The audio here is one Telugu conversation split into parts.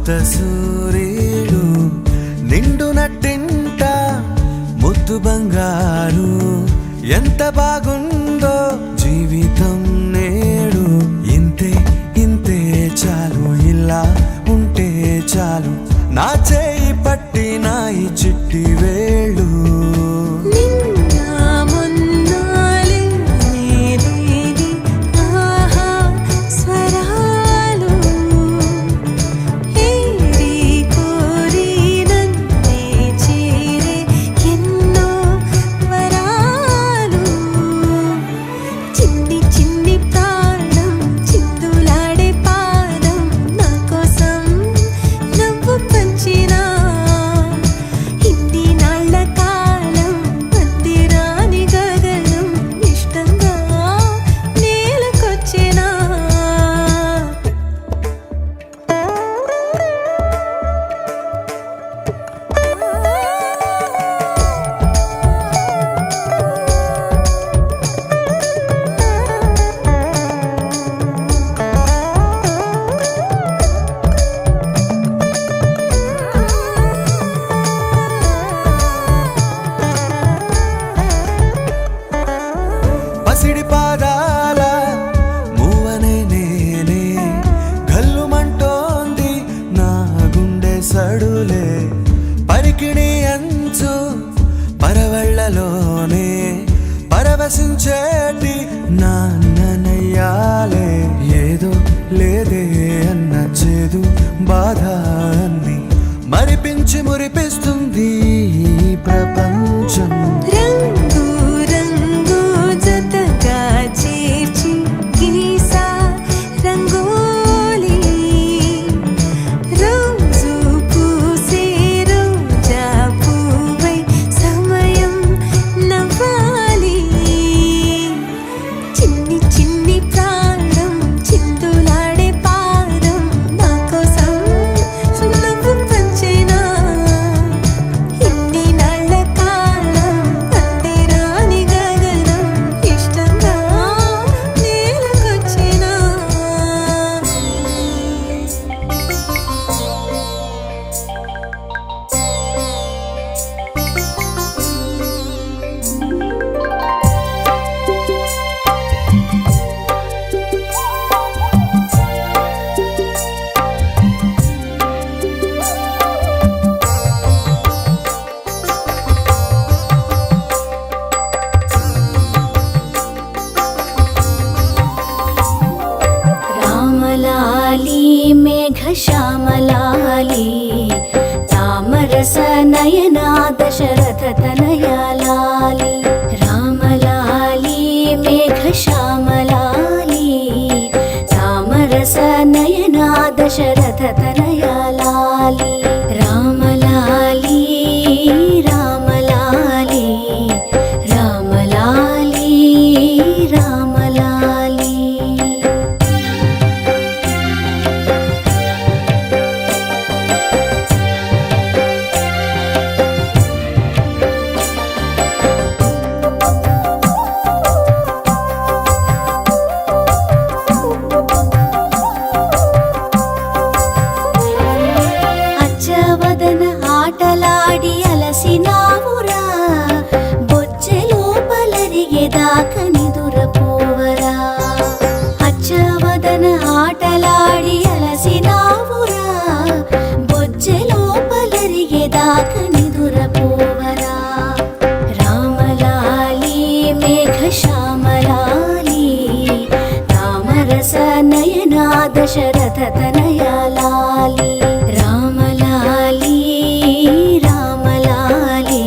కొత్త సూర్యుడు నిండు నట్టింట ముద్దు బంగారు ఎంత బాగుందో జీవితం నేడు ఇంతే ఇంతే చాలు ఇలా ఉంటే చాలు నా చేయి పట్టి నా ఈ చిట్టి వేళ్ళు పసిడి పాదాల మూవనే నేనే గల్లుమంటోంది నా గుండె సడులే పరికిణి అంచు పరవళ్ళలోనే పరవశించేటి నాన్ననయ్యాలే ఏదో లేదే అన్న చేదు బాధ అన్ని మరిపించి మురిపిస్తుంది ఈ ప్రపంచం श्यामलाली तामरस नयना दशरथ तनया लाली रामलाली मेघ श्यामलाली तामरस नयना दशरथ तनया लाली रामलाली रामलाली रामलाली रामलाली ఆటలాడి అలసినావురా బొచ్చెలో పలరిగేదాక నిదురపోవరా అచ్చవదన ఆటలాడి అలసినావురా బొచ్చెలో పలరిగేదాక నిదురపోవరా రామలాలి మేఘ శ్యామలాలి తామరస నయనా దశరథ తనయా లాలి రామలాలి రామలాలి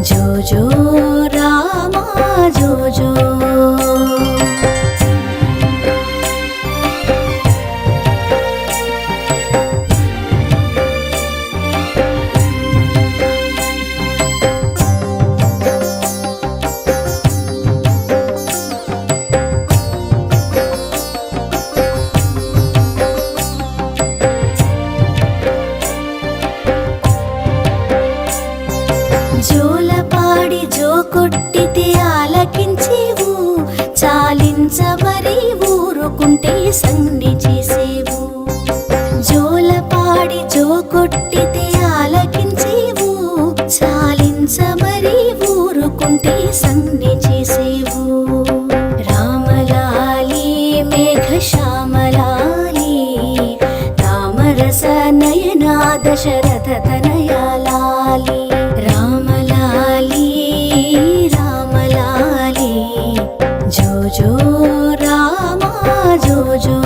జో జో రామ జో జో జోలపాడి జో కొట్టితే ఆలకించేవు చాలించమరి ఊరుకుంటే సండి చేసేవు జోలపాడి తనయ లాలి రామలాలి రామలాలి జో జో రామ జో జో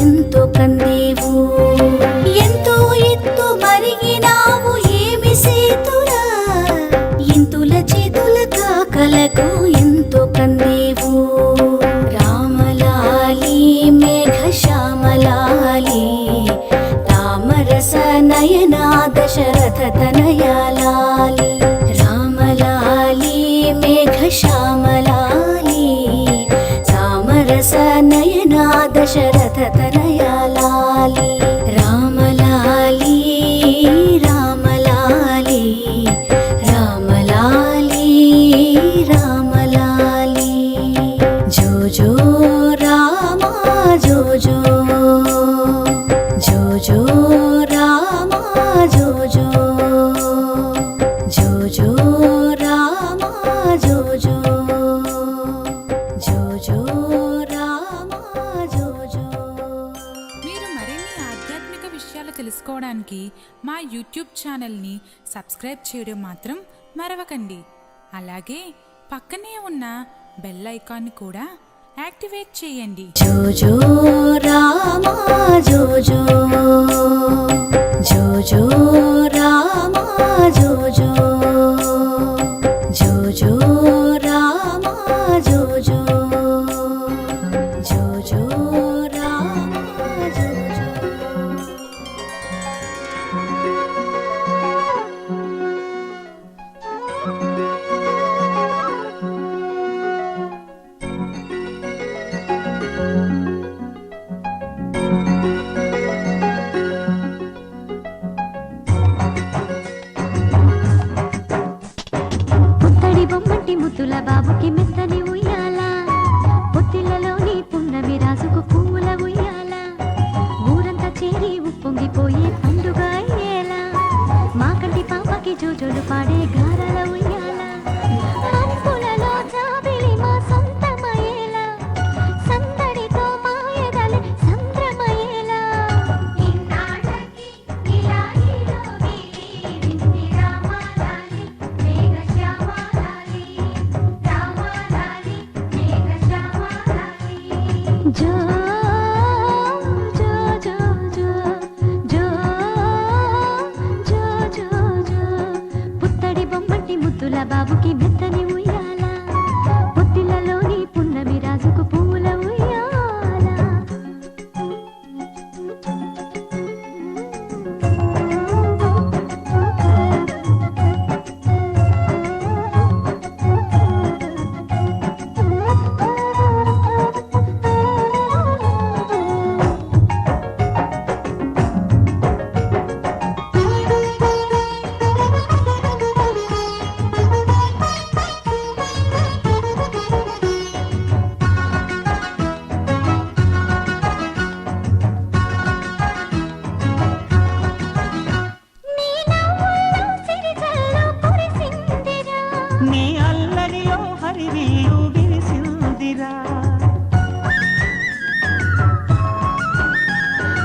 ఎంతో కందేవు ఎంతో ఎత్తు మరిగినావు ఏమి సేతురా ఇంతుల చేతుల కాకలకు ఎంతో కందేవు రామలాలి మేఘశ్యామలాలి రామరస నయనా దశరథ తనయ లాలి రామలాలి మేఘశ్యామలాలి రామరస నయనా దశరథ తనయ లాలి రామలాలి రామలాలి రామలాలి రామలాలి జో జో రామ జో జో జో జో రామ జో జో జో జో రామ జో జో జో జో మీరు మరిన్ని ఆధ్యాత్మిక విషయాలు తెలుసుకోవడానికి మా యూట్యూబ్ ఛానల్ని సబ్స్క్రైబ్ చేయడం మాత్రం మరవకండి. అలాగే పక్కనే ఉన్న బెల్ ఐకాన్ని కూడా యాక్టివేట్ చేయండి. జో జో రామ జో జో జో జో రామ జో జో జో జో రామ జో జో జో జో రామ జో జో పుత్తడి బొమ్మటి ముద్దుల బాబుకి మెత్తని ఉయ్యాల పొత్తిళ్ళలోని పున్నమి రాజుకు పూల ఉయ్యాల ఊరంతా చేరి ఉప్పొంగిపోయే పండుగ అయ్యేలా మా కంటి పాపకి జోజోలు పాడే గారాల ఉయ్యాల మనుపులలో జాబిలి మా సొంతమయ్యేలా సందడితో మా ఎదలే సంద్రమయ్యేలా ఇన్నాళ్ళకి ఇలా రామలాలి మేఘశ్యామలాలి రామలాలి మేఘశ్యామలాలి జో జో జో జో జో జో జో జో పుత్తడి బొమ్మటి ముద్దుల బాబుకి మెత్తని ఉయ్యాల పొత్తిళ్ళలోని పున్నమి రాజుకు పూల ఉయ్యాల నీ నవ్వుల్లో సిరిజల్లు కురిసిందిరా నీ అల్లరిలో హరివిల్లు విరిసిందిరా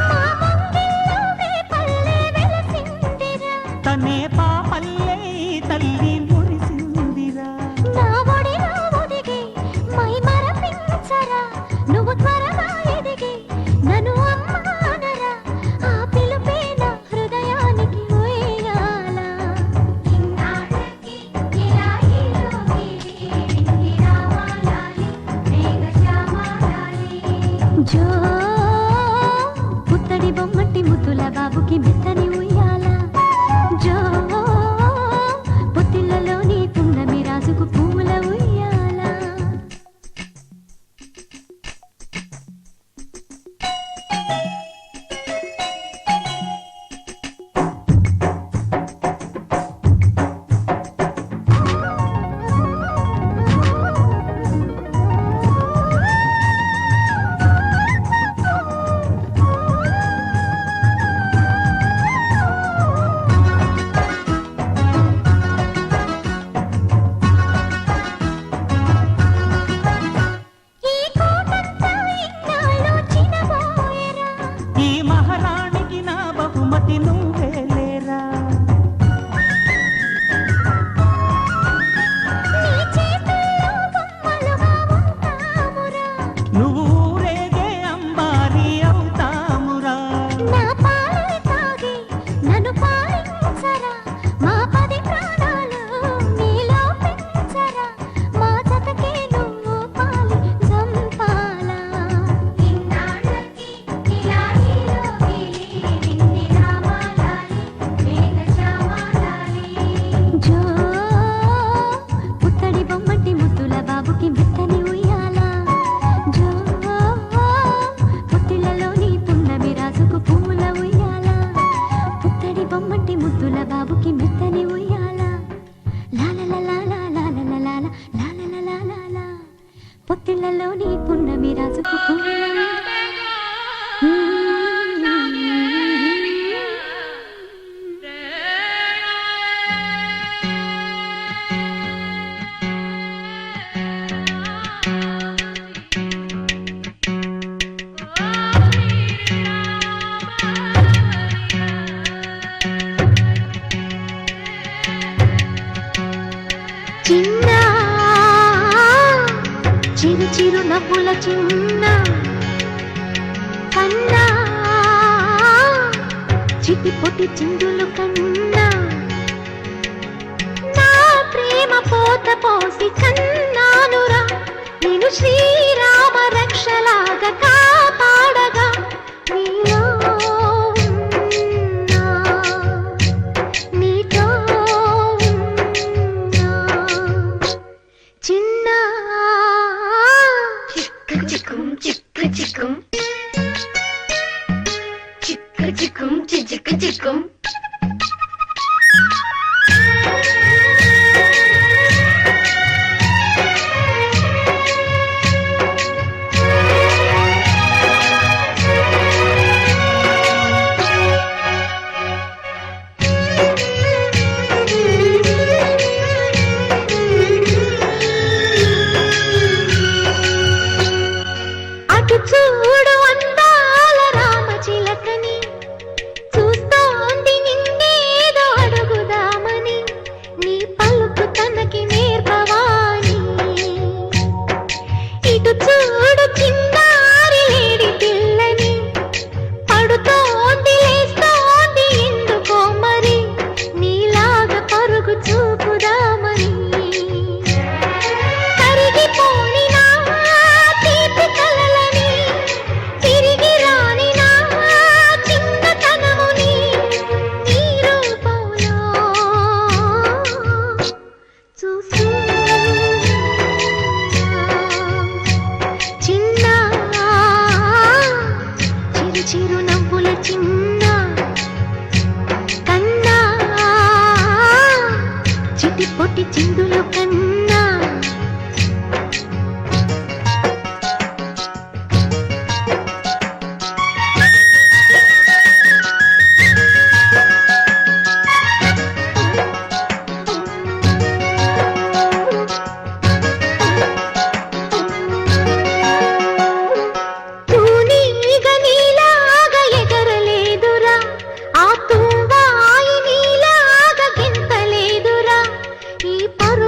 మా ముంగిల్లో వేపల్లె వెలసిందిరా తనే పాపల్లే తల్లి మురిసిందిరా నా ఒడిలో ఒదిగి మై మరపించరా నువ్వు త్వరగా ఎదిగి నన్ను అమ్మానరా ఆ పిలుపే నా హృదయానికి ఉయ్యాల ఇన్నాళ్ళకి ఇలా రామలాలి మేఘశ్యామలాలి జో పుత్తడి బొమ్మటి ముద్దుల బాబుకి మెత్తని ఉయ్యాల జో పొమ్మంటే ముద్దుల బాబుకి మెత్తని ఉయ్యాల పొత్తిళ్లలోని పున్నమి రాజుకు చిన్న చిరు చిరు నవ్వుల చిన్న కన్నా చిటి పొట్టి చిందులు కన్నా నా ప్రేమ పోత పోసి కన్నానురా నేను శ్రీరామ రక్షలాగా కాపాడగా నీలో ఉన్నా, నీతో ఉన్నా. చిన్న చిక్కు చిక్కుం చిక్కు చిక్కుం చిక్కు చిక్కుం చిక్కు చిక్కుం అటు చూడు అందాల రామచిలకని చూస్తోంది నిన్నేదో అడుగుదామని నీ పలుకు తనకి నేర్పవాని ఇటు చూడు చిన్నారి లేడి పిల్లని పడుతోంది లేస్తోంది ఎందుకో మరి నీలాగా పరుగు చూపుదామని కరిగిపోని నా తీపి కలలని తిరిగి రాని నా చిన్నతనముని నీ రూపంలో చూసి చిన్న చిరు చిరు నవ్వుల చిన్న కన్నా చిటి పొట్టి చిందుల కన్నా తూనీగ నీలాగా ఎగరలేదురా ఆ తువ్వాయి నీలాగా గెంతలేదురా ఈ పరు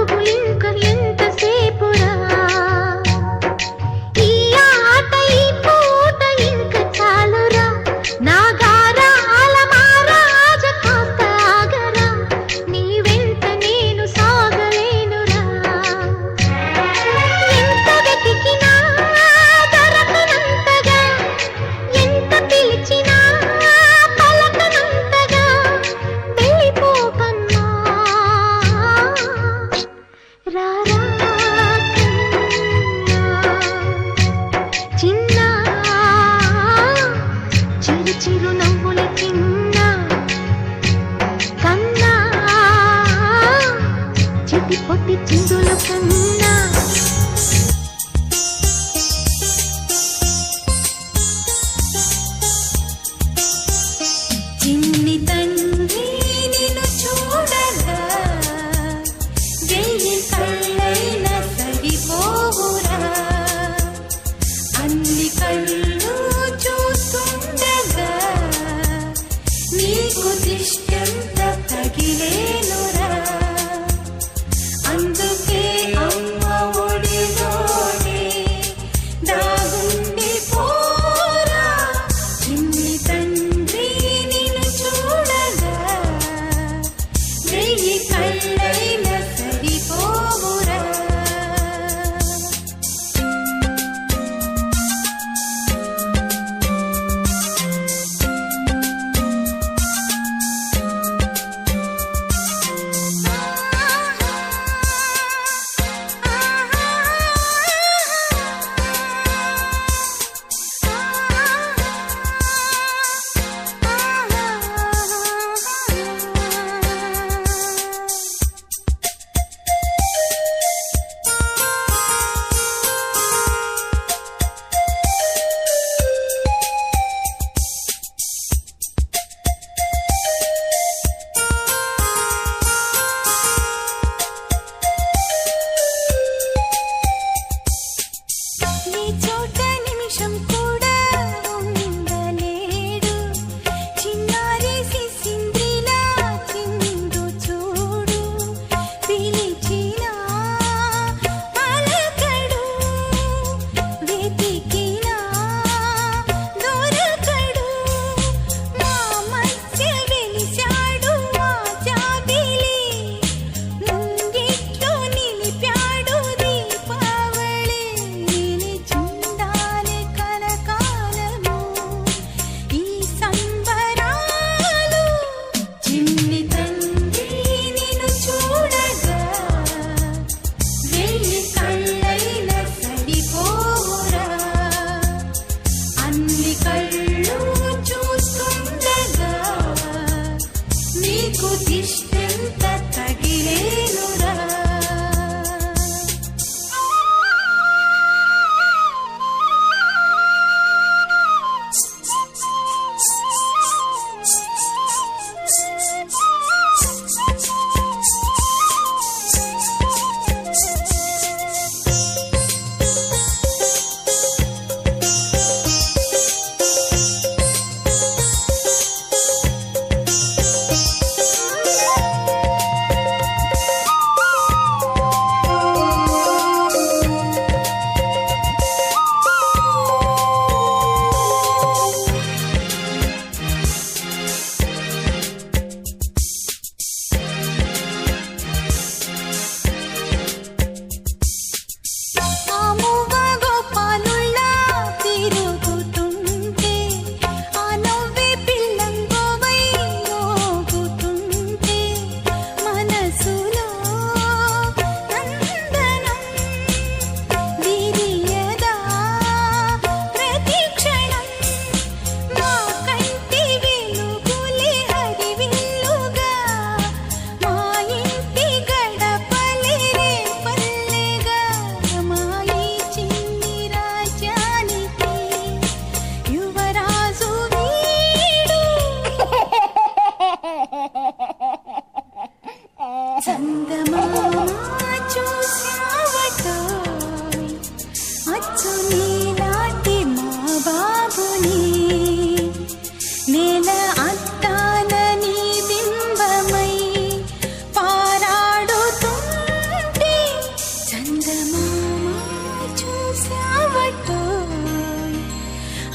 నీకు దిష్టెంత తగిలేనురా.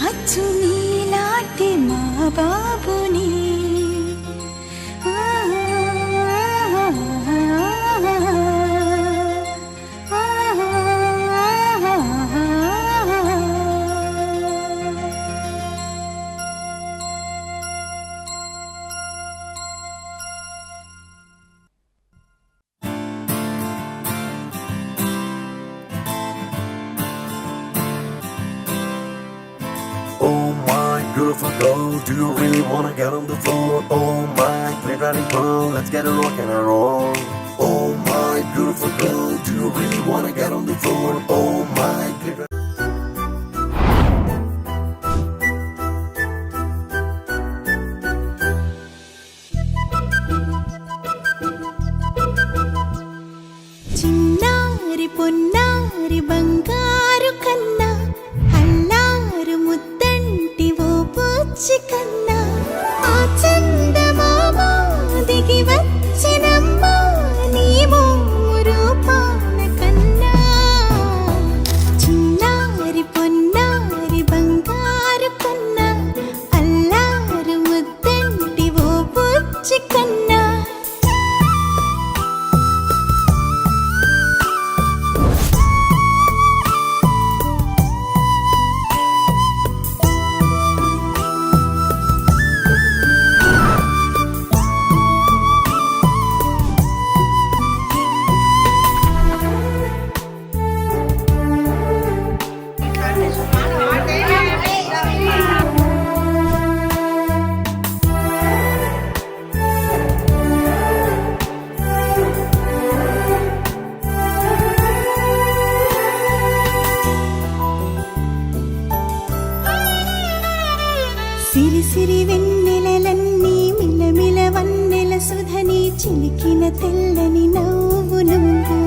అచ్చు నీలాంటి మా బాబుని Oh my beautiful girl, do you really wanna get on the floor? Oh my pretty girl, let's get a rock and a roll. Oh my beautiful girl, do you really wanna get on the floor? Oh my pretty చిన్నారి పొన్నారి బంగారు కన్నా అల్లారు ముద్దంటి ఓ పుచ్చి కన్నా ఆ చందమామ దిగి వచ్చినమ్మా నీ రూపాల కన్నా చిన్నారి పొన్నారి బంగారు కన్నా అల్లారు ముద్దంటి ఓ పుచ్చి కన్నా సిరి సిరి వెన్నెలలన్నీ మిలమిల వన్నెల సుధని చిలికిన తెల్లని నవ్వు నువ్వు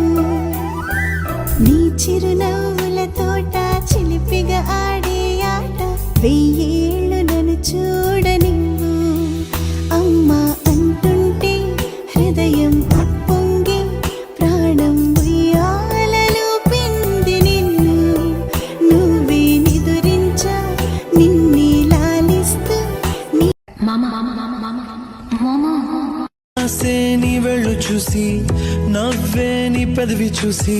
నీ చిరునవ్వుల తోట చిలిపిగా ఆడే ఆట వెయ్యేళ్ళు నన్ను చూడ నువ్వు అమ్మా అంటుంటే హృదయం ఉప్పొంగి ప్రాణం ఉయ్యాలలో పిండి నిన్ను నువ్వే నిదురించా నిన్నే నీ వెళ్ళు చూసి నవ్వే నీ పెదవి చూసి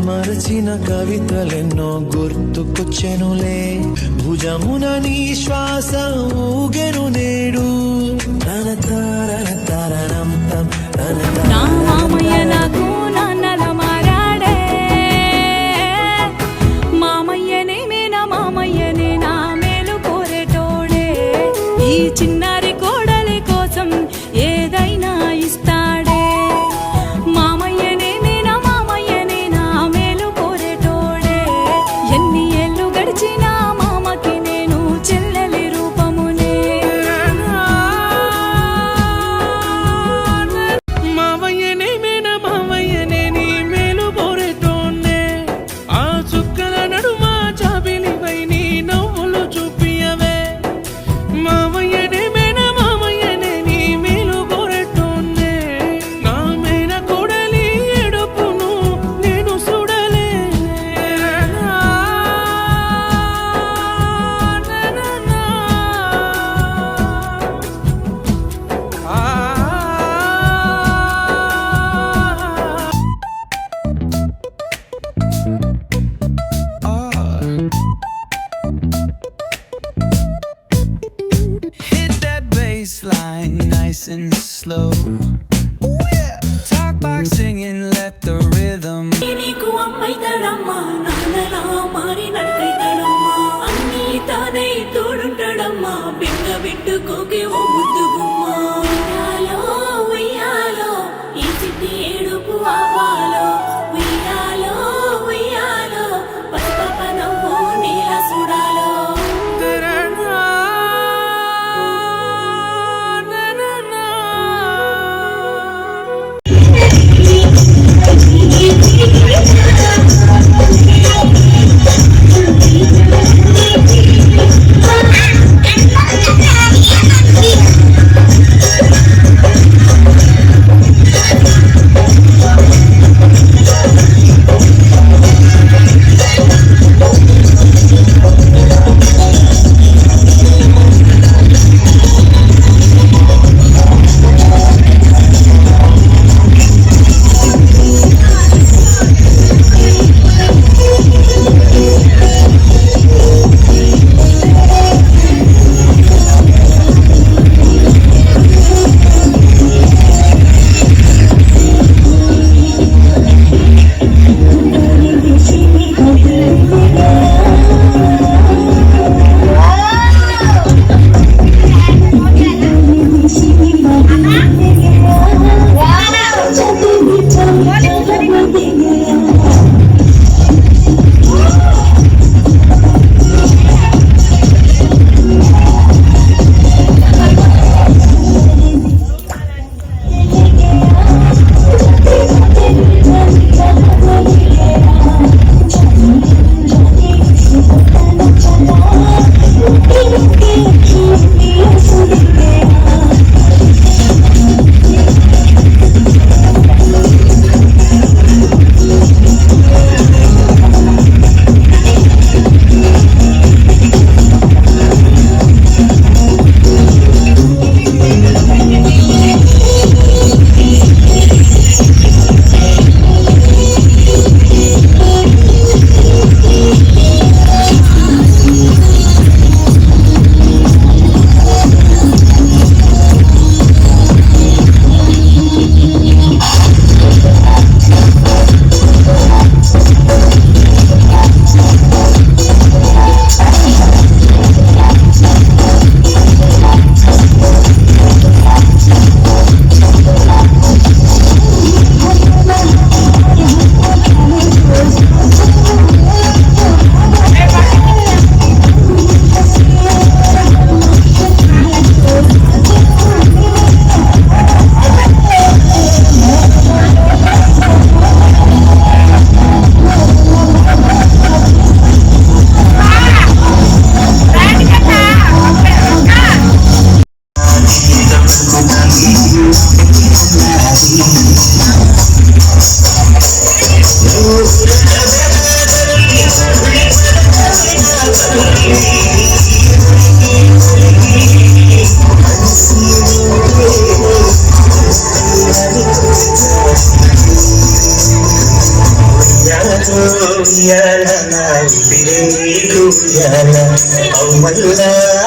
మరచిన కవితలెన్నో గుర్తుకొచ్చెనులే భుజమున నీ శ్వాస ఊగెను నేడు తన తారన తరణం తం తన నా మామయ్య నాకు నాన్నల మారాడే మామయ్యనే మేనా మామయ్యనే నా మేలు కోరేటోడే ఈ చిన్నారి కోడలి కోసం ఏదైనా slow. Ooh, yeah. Talk back singing, let the rhythm. నీకు అమ్మైతాడమ్మా నాన్నలా మారి నడకైతాడమ్మా అన్నీ తానై తోడుంటాడమ్మా బిడ్డ బిడ్డుకోకే ఓ ముద్దు గుమ్మ ఉయ్యాలో ఉయ్యాలో ఈ చిట్టి ఏడుపు ఆపాలో ఉయ్యాలో ఉయ్యాలో పసిపాప నవ్వు నీలా చూడాలో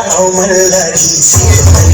I'll